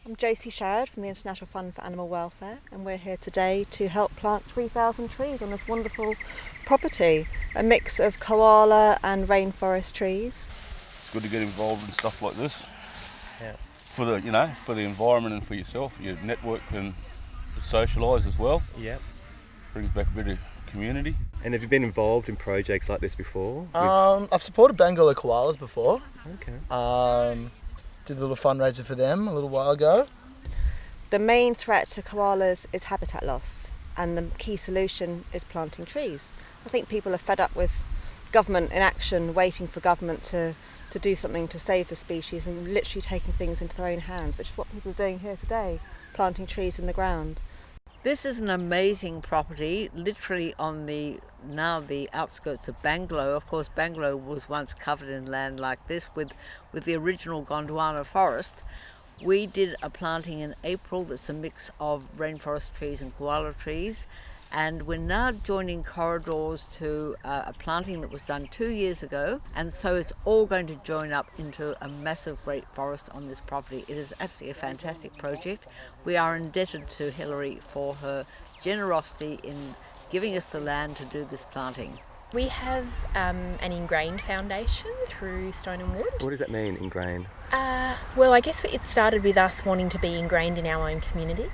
I'm Josie Sherrod from the International Fund for Animal Welfare, and we're here today to help plant 3,000 trees on this wonderful property, a mix of koala and rainforest trees. It's good to get involved in stuff like this. Yeah. For the environment and for yourself, your network and socialise as well. Yeah. Brings back a bit of community. And have you been involved in projects like this before? I've supported Bengal koalas before. Okay. Did a little fundraiser for them a little while ago. The main threat to koalas is habitat loss, and the key solution is planting trees. I think people are fed up with government inaction, waiting for government to do something to save the species, and literally taking things into their own hands, which is what people are doing here today, planting trees in the ground. This is an amazing property, literally on the outskirts of Bangalow. Of course, Bangalow was once covered in land like this with the original Gondwana forest. We did a planting in April that's a mix of rainforest trees and koala trees, and we're now joining corridors to a planting that was done 2 years ago, and so it's all going to join up into a massive great forest on this property. It is absolutely a fantastic project. We are indebted to Hilary for her generosity in giving us the land to do this planting. We have an ingrained foundation through Stone and Wood. What does that mean, ingrained? Well, I guess it started with us wanting to be ingrained in our own communities.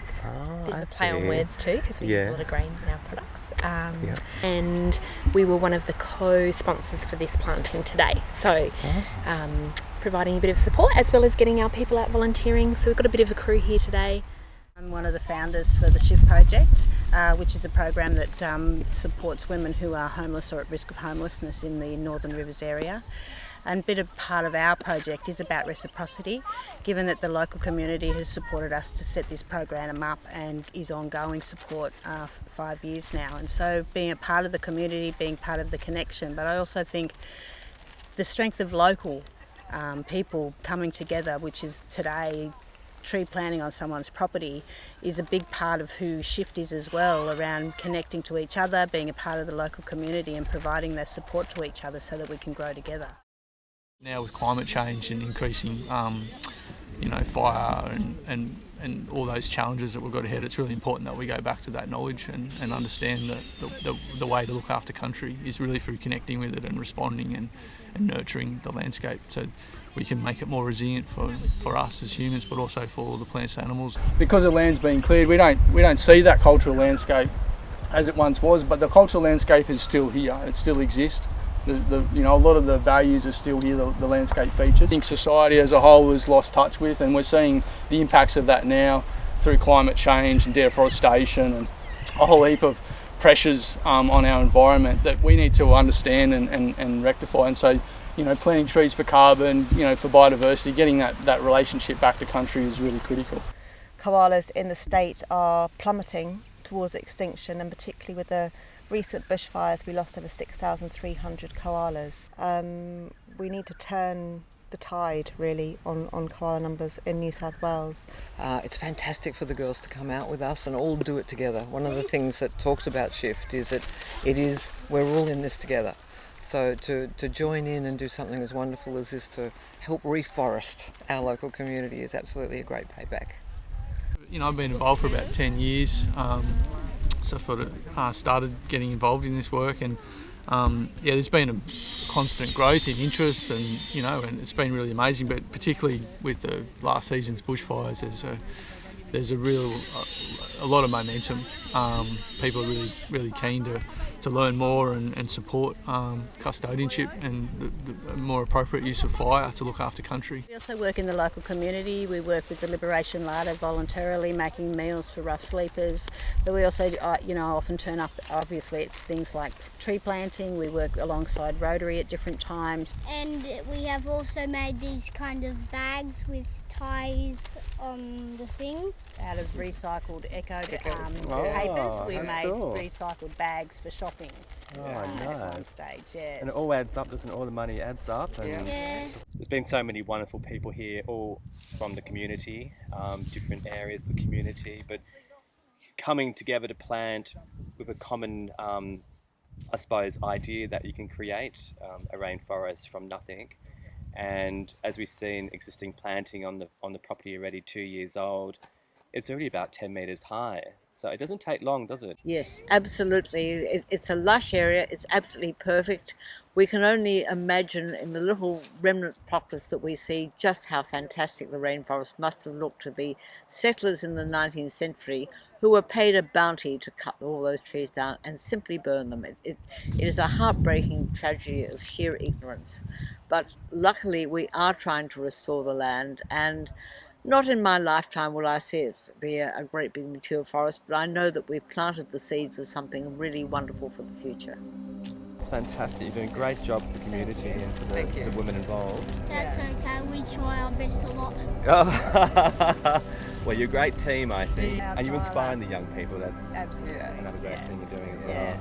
Bit of a play on words too, because we use a lot of grain in our products. And we were one of the co-sponsors for this planting today. So providing a bit of support as well as getting our people out volunteering. So we've got a bit of a crew here today. I'm one of the founders for the Shift Project, which is a program that supports women who are homeless or at risk of homelessness in the Northern Rivers area. And a bit of part of our project is about reciprocity, given that the local community has supported us to set this program up and is ongoing support for 5 years now. And so being a part of the community, being part of the connection, but I also think the strength of local people coming together, which is today tree planting on someone's property, is a big part of who Shift is as well, around connecting to each other, being a part of the local community and providing that support to each other so that we can grow together. Now with climate change and increasing fire and all those challenges that we've got ahead, it's really important that we go back to that knowledge and understand that the way to look after country is really through connecting with it and responding and nurturing the landscape, so we can make it more resilient for us as humans, but also for all the plants and animals. Because the land's been cleared, we don't see that cultural landscape as it once was, but the cultural landscape is still here. It still exists. A lot of the values are still here, the landscape features. I think society as a whole has lost touch with, and we're seeing the impacts of that now through climate change and deforestation and a whole heap of pressures on our environment that we need to understand and rectify. And so, planting trees for carbon, for biodiversity, getting that relationship back to country is really critical. Koalas in the state are plummeting towards extinction, and particularly with the recent bushfires, we lost over 6,300 koalas. We need to turn the tide really on koala numbers in New South Wales. It's fantastic for the girls to come out with us and all do it together. One of the things that talks about Shift is that we're all in this together. So to join in and do something as wonderful as this to help reforest our local community is absolutely a great payback. I've been involved for about 10 years. So I sort of started getting involved in this work, and there's been a constant growth in interest, and it's been really amazing. But particularly with the last season's bushfires, there's a lot of momentum. People are really keen to learn more and support custodianship and the more appropriate use of fire to look after country. We also work in the local community. We work with the Liberation Larder voluntarily, making meals for rough sleepers. But we also, often turn up. Obviously, it's things like tree planting. We work alongside Rotary at different times. And we have also made these kind of bags with ties on the thing. Out of recycled papers, we made recycled bags for shopping. At one stage, yes. And it all adds up, doesn't it? All the money adds up. And There's been so many wonderful people here, all from the community, different areas of the community, but coming together to plant with a common, idea that you can create a rainforest from nothing. And as we've seen, existing planting on the property already 2 years old, it's already about 10 metres high. So it doesn't take long, does it? Yes, absolutely. It's a lush area. It's absolutely perfect. We can only imagine in the little remnant pockets that we see just how fantastic the rainforest must have looked to the settlers in the 19th century who were paid a bounty to cut all those trees down and simply burn them. It is a heartbreaking tragedy of sheer ignorance. But luckily we are trying to restore the land, and not in my lifetime will I see it be a great big mature forest, but I know that we've planted the seeds of something really wonderful for the future. It's fantastic. You're doing a great job for the community and for the women involved. That's okay, we try our best a lot. Well, you're a great team, I think. Yeah, and you're that's inspiring the young people. That's Absolutely. another great thing you're doing as well. Yeah.